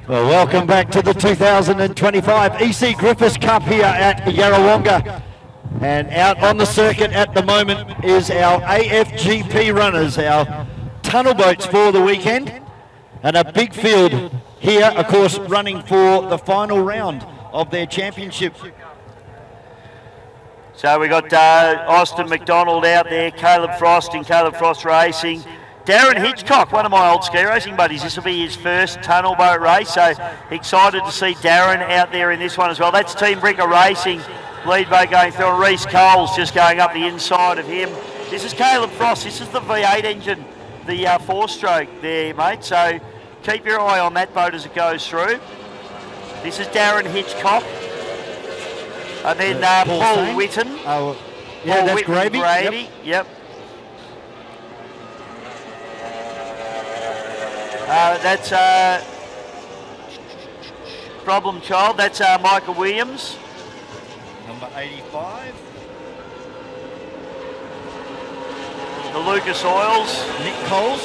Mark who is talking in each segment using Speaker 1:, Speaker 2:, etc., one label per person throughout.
Speaker 1: Well, welcome back to the 2025 EC Griffith Cup here at Yarrawonga. And out on the circuit at the moment is our AFGP runners, our tunnel boats for the weekend. And a big field here, of course, running for the final round of their championship.
Speaker 2: So we got Austin McDonald out there, Caleb Frost in Caleb Frost Racing. Darren Hitchcock, one of my old ski racing buddies. This will be his first tunnel boat race, so excited to see Darren out there in this one as well. That's Team Bricker Racing, lead boat going through, and Reece Coles just going up the inside of him. This is Caleb Frost. This is the V8 engine, the four-stroke there, mate. So keep your eye on that boat as it goes through. This is Darren Hitchcock. And then Paul Whitten.
Speaker 1: Oh, yeah,
Speaker 2: Paul
Speaker 1: that's
Speaker 2: Whitten,
Speaker 1: Gravy.
Speaker 2: Yep. That's Problem Child. That's Michael Williams.
Speaker 1: Number 85.
Speaker 2: The Lucas Oils. Nick Coles.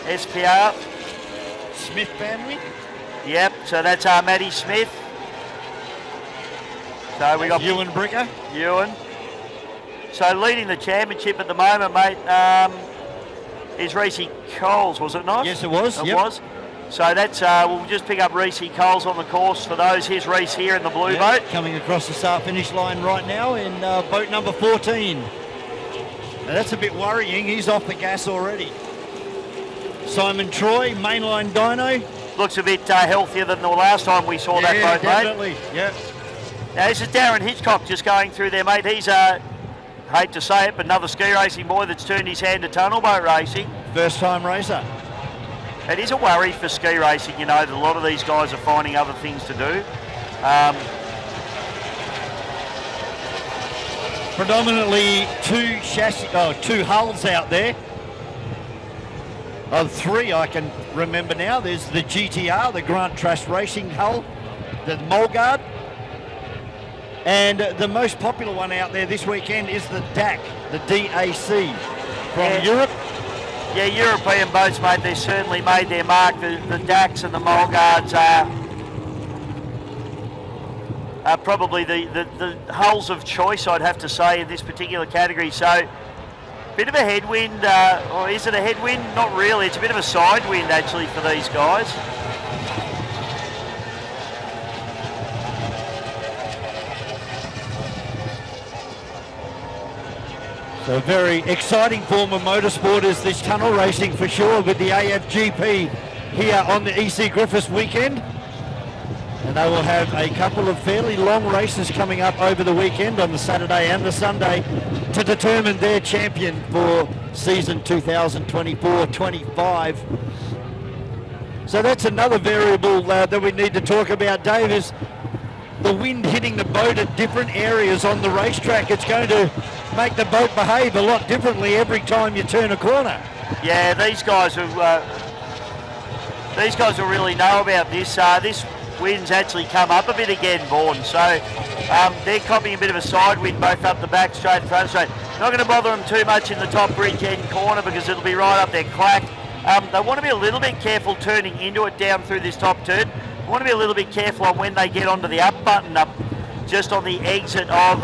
Speaker 2: SPR.
Speaker 1: Smith family.
Speaker 2: Yep, so that's Matty Smith. So we got
Speaker 1: Ewan Bricker.
Speaker 2: Ewan. So leading the championship at the moment, mate, is Reece Coles, was it not?
Speaker 1: Yes, it was.
Speaker 2: It was. So that's, we'll just pick up Reece Coles on the course for those. Here's Reece here in the blue boat.
Speaker 1: Coming across the start-finish line right now in boat number 14. Now that's a bit worrying. He's off the gas already. Simon Troy, mainline dyno.
Speaker 2: Looks a bit healthier than the last time we saw that boat,
Speaker 1: definitely.
Speaker 2: mate.
Speaker 1: Yeah.
Speaker 2: Now this is Darren Hitchcock just going through there, mate. He's hate to say it, but another ski racing boy that's turned his hand to tunnel boat racing.
Speaker 1: First time racer.
Speaker 2: It is a worry for ski racing, you know, that a lot of these guys are finding other things to do.
Speaker 1: Predominantly two hulls out there. Three I can remember now. There's the GTR, the Grant Trust Racing hull, the Mulgard. And the most popular one out there this weekend is the DAC, the DAC from Europe.
Speaker 2: Yeah, European boats, mate, they certainly made their mark. The DACs and the Mulgards are probably the hulls of choice, I'd have to say, in this particular category. So, bit of a headwind, or is it a headwind? Not really, it's a bit of a side wind actually for these guys.
Speaker 1: So a very exciting form of motorsport is this tunnel racing for sure, with the AFGP here on the EC Griffith weekend. And they will have a couple of fairly long races coming up over the weekend on the Saturday and the Sunday to determine their champion for season 2024-25. So that's another variable that we need to talk about, Dave, is the wind hitting the boat at different areas on the racetrack. It's going to make the boat behave a lot differently every time you turn a corner.
Speaker 2: Yeah, these guys will really know about this. This wind's actually come up a bit again, Vaughan. So they're copying a bit of a side wind both up the back straight and front straight. Not going to bother them too much in the top bridge end corner because it'll be right up their clack. They want to be a little bit careful turning into it down through this top turn. They want to be a little bit careful on when they get onto the up button up just on the exit of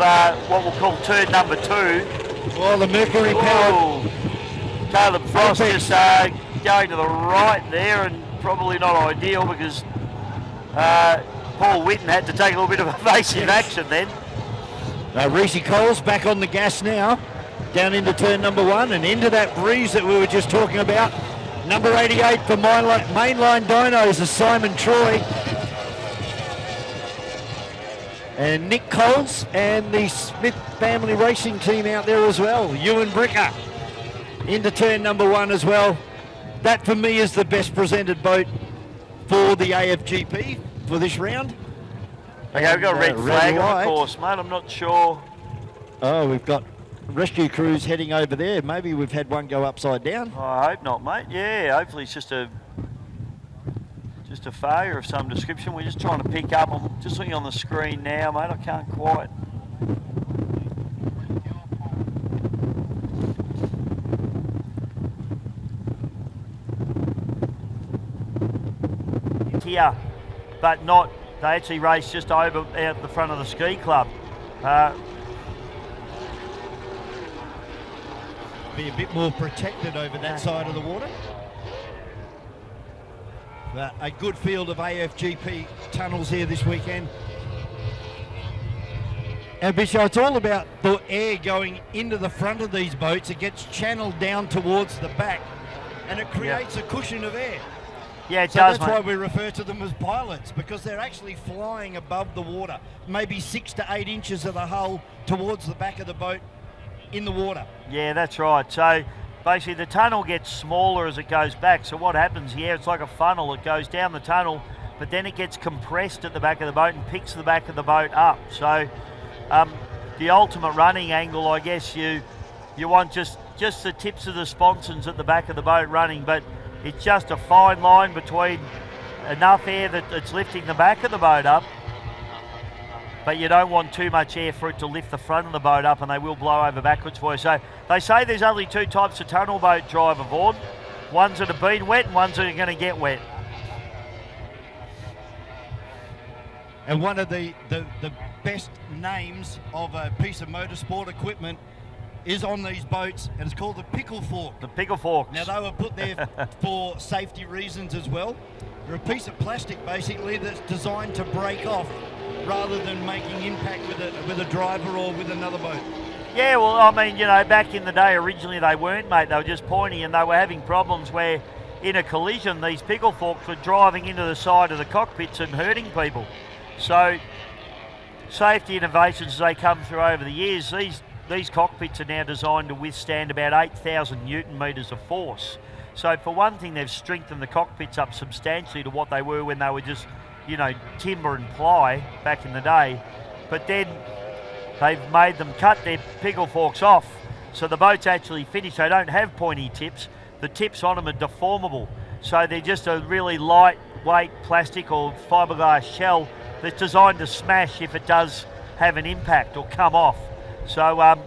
Speaker 2: what we'll call turn number 2.
Speaker 1: Well, the Mercury power.
Speaker 2: Caleb Frost just going to the right there, and probably not ideal because Paul Whitten had to take a little bit of evasive action then.
Speaker 1: Reece Coles back on the gas now, down into turn number 1 and into that breeze that we were just talking about. Number 88 for mainline dynos is Simon Troy. And Nick Coles and the Smith family racing team out there as well. Ewan Bricker into turn number 1 as well. That for me is the best presented boat for the AFGP for this round.
Speaker 2: Okay, we've got a red flag on the course, mate. I'm not sure.
Speaker 1: Oh, we've got rescue crews heading over there. Maybe we've had one go upside down.
Speaker 2: Oh, I hope not, mate. Yeah, hopefully it's just a failure of some description. We're just trying to pick up. I'm just looking on the screen now, mate. I can't quite. here, but not. They actually race just over out the front of the ski club.
Speaker 1: Be a bit more protected over that side of the water. But a good field of AFGP tunnels here this weekend. And Bishop, it's all about the air going into the front of these boats. It gets channeled down towards the back, and it creates a cushion of air.
Speaker 2: Yeah, it
Speaker 1: so
Speaker 2: does,
Speaker 1: that's
Speaker 2: mate.
Speaker 1: why we refer to them as pilots, because they're actually flying above the water, maybe 6 to 8 inches of the hull towards the back of the boat in the water.
Speaker 2: Yeah, that's right. So basically the tunnel gets smaller as it goes back. So what happens here, it's like a funnel. It goes down the tunnel, but then it gets compressed at the back of the boat and picks the back of the boat up. So the ultimate running angle, I guess you want just the tips of the sponsons at the back of the boat running, but it's just a fine line between enough air that it's lifting the back of the boat up, but you don't want too much air for it to lift the front of the boat up, and they will blow over backwards for you. So they say there's only 2 types of tunnel boat drive aboard, ones that have been wet and ones that are going to get wet.
Speaker 1: And one of the best names of a piece of motorsport equipment is on these boats, and it's called the pickle fork.
Speaker 2: The pickle forks.
Speaker 1: Now, they were put there for safety reasons as well. They're a piece of plastic, basically, that's designed to break off rather than making impact with a driver or with another boat.
Speaker 2: Yeah, well, I mean, you know, back in the day, originally they weren't, mate. They were just pointy, and they were having problems where in a collision, these pickle forks were driving into the side of the cockpits and hurting people. So safety innovations as they come through over the years, these cockpits are now designed to withstand about 8,000 Newton metres of force. So for one thing, they've strengthened the cockpits up substantially to what they were when they were just, you know, timber and ply back in the day. But then they've made them cut their pickle forks off, so the boat's actually finished. They don't have pointy tips. The tips on them are deformable. So they're just a really lightweight plastic or fiberglass shell that's designed to smash if it does have an impact or come off. So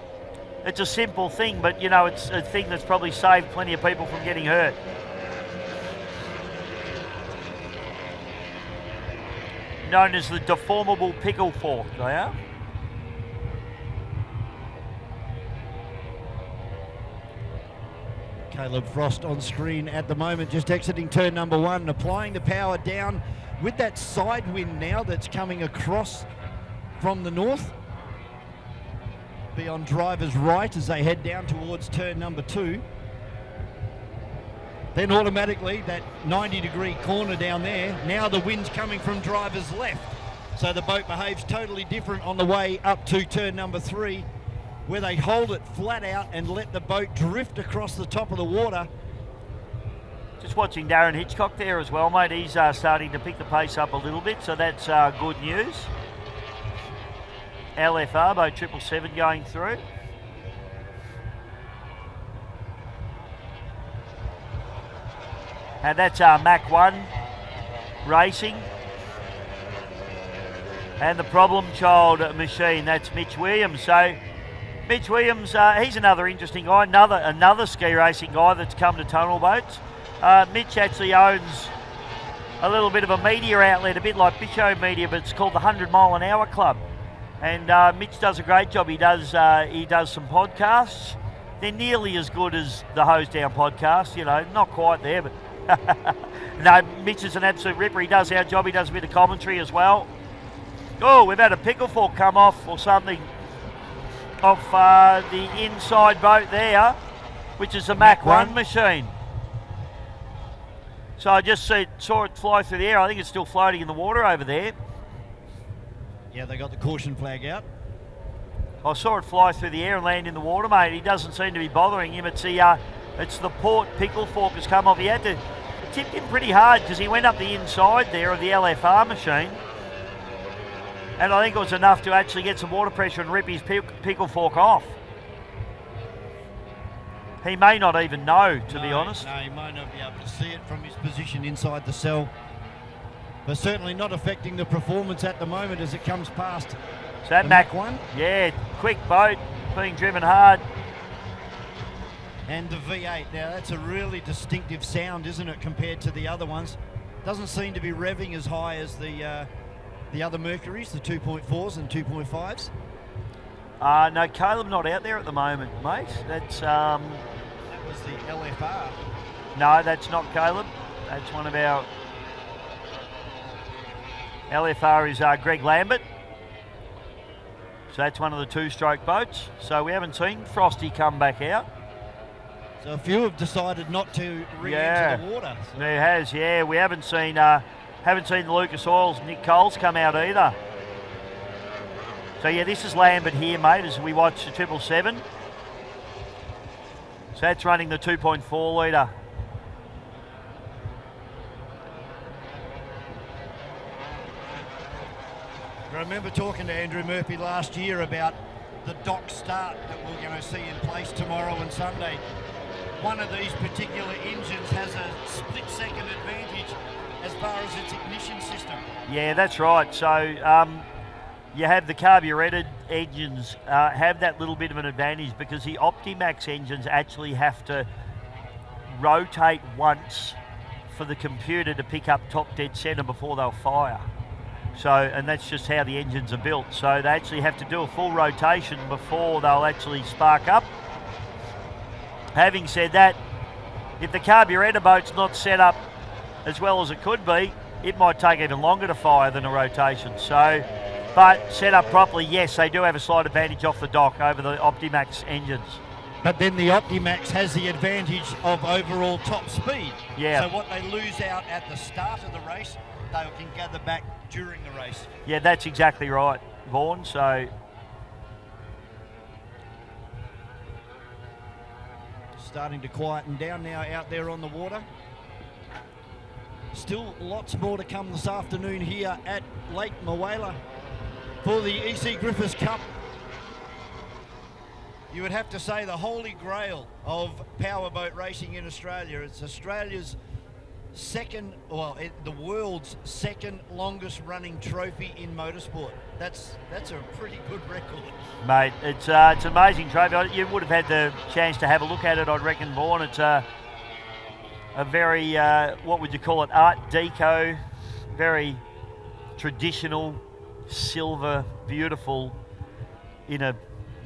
Speaker 2: it's a simple thing, but you know, it's a thing that's probably saved plenty of people from getting hurt. Known as the deformable pickle fork, they are.
Speaker 1: Caleb Frost on screen at the moment, just exiting turn number 1, applying the power down with that side wind now that's coming across from the north. Be on driver's right as they head down towards turn number 2. Then automatically that 90-degree corner down there, now the wind's coming from driver's left. So the boat behaves totally different on the way up to turn number 3, where they hold it flat out and let the boat drift across the top of the water.
Speaker 2: Just watching Darren Hitchcock there as well, mate. He's starting to pick the pace up a little bit, so that's good news. LFR, boat 777 going through. And that's Mach 1 racing. And the problem child machine, that's Mitch Williams. So Mitch Williams, he's another interesting guy, another ski racing guy that's come to tunnel boats. Mitch actually owns a little bit of a media outlet, a bit like Bisho Media, but it's called the 100 Mile an Hour Club. And Mitch does a great job. He does some podcasts. They're nearly as good as the Hose Down podcast, you know, not quite there, but no, Mitch is an absolute ripper. He does our job. He does a bit of commentary as well. Oh, we've had a pickle fork come off or something off the inside boat there, which is a Mach 1 machine. So I just saw it fly through the air. I think it's still floating in the water over there.
Speaker 1: Yeah, they got the caution flag out.
Speaker 2: I saw it fly through the air and land in the water, mate. He doesn't seem to be bothering him. It's the port pickle fork has come off. He had to tip him pretty hard because he went up the inside there of the LFR machine. And I think it was enough to actually get some water pressure and rip his pickle fork off. He may not even know, to be honest.
Speaker 1: No, he might not be able to see it from his position inside the cell. But certainly not affecting the performance at the moment as it comes past.
Speaker 2: So that
Speaker 1: Mach 1?
Speaker 2: Yeah, quick boat, being driven hard.
Speaker 1: And the V8. Now that's a really distinctive sound, isn't it, compared to the other ones? doesn't seem to be revving as high as the other Mercuries, the 2.4s and 2.5s.
Speaker 2: No, Caleb not out there at the moment, mate. That's
Speaker 1: That was the LFR.
Speaker 2: no, that's not Caleb. That's one of our LFR is Greg Lambert. So that's one of the two-stroke boats. So we haven't seen Frosty come back out.
Speaker 1: So a few have decided not to re-enter the water. So.
Speaker 2: There has, yeah. We haven't seen the Lucas Oil's Nick Coles come out either. So yeah, this is Lambert here, mate, as we watch the 777. So that's running the 2.4 litre.
Speaker 1: I remember talking to Andrew Murphy last year about the dock start that we're going to see in place tomorrow and Sunday. One of these particular engines has a split-second advantage as far as its ignition system.
Speaker 2: Yeah, that's right. So you have the carburetted engines have that little bit of an advantage because the Optimax engines actually have to rotate once for the computer to pick up top dead centre before they'll fire. So, and that's just how the engines are built. So they actually have to do a full rotation before they'll actually spark up. Having said that, if the carburettor boat's not set up as well as it could be, it might take even longer to fire than a rotation. So, but set up properly, yes, they do have a slight advantage off the dock over the Optimax engines.
Speaker 1: But then the Optimax has the advantage of overall top speed.
Speaker 2: Yeah.
Speaker 1: So what they lose out at the start of the race, they can gather back during the race.
Speaker 2: Yeah, that's exactly right, Vaughan. So
Speaker 1: starting to quieten down now out there on the water. Still lots more to come this afternoon here at Lake Mawela for the EC Griffiths Cup. You would have to say the holy grail of powerboat racing in Australia. It's Australia's the world's second longest running trophy in motorsport. That's a pretty good record.
Speaker 2: Mate, it's an amazing trophy. You would have had the chance to have a look at it, I'd reckon, Vaughan. It's a very, what would you call it, Art Deco, very traditional, silver, beautiful, in a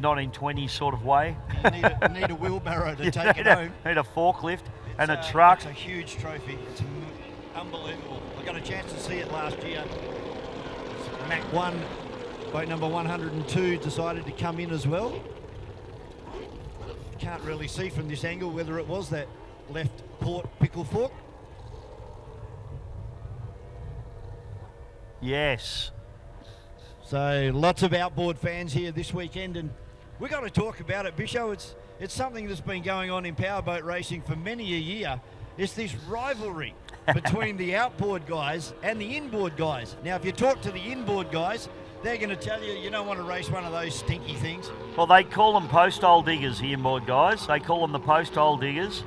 Speaker 2: 1920s sort of way.
Speaker 1: You need a wheelbarrow to take it home.
Speaker 2: Need a forklift and a truck.
Speaker 1: It's a huge trophy. It's unbelievable. I got a chance to see it last year. Mach 1, boat number 102, decided to come in as well. Can't really see from this angle whether it was that left port pickle fork.
Speaker 2: Yes.
Speaker 1: So lots of outboard fans here this weekend, and we've got to talk about it, Bisho. It's something that's been going on in powerboat racing for many a year. It's this rivalry between the outboard guys and the inboard guys. Now, if you talk to the inboard guys, they're going to tell you don't want to race one of those stinky things.
Speaker 2: Well, they call them post hole diggers, the inboard guys. They call them the post hole diggers.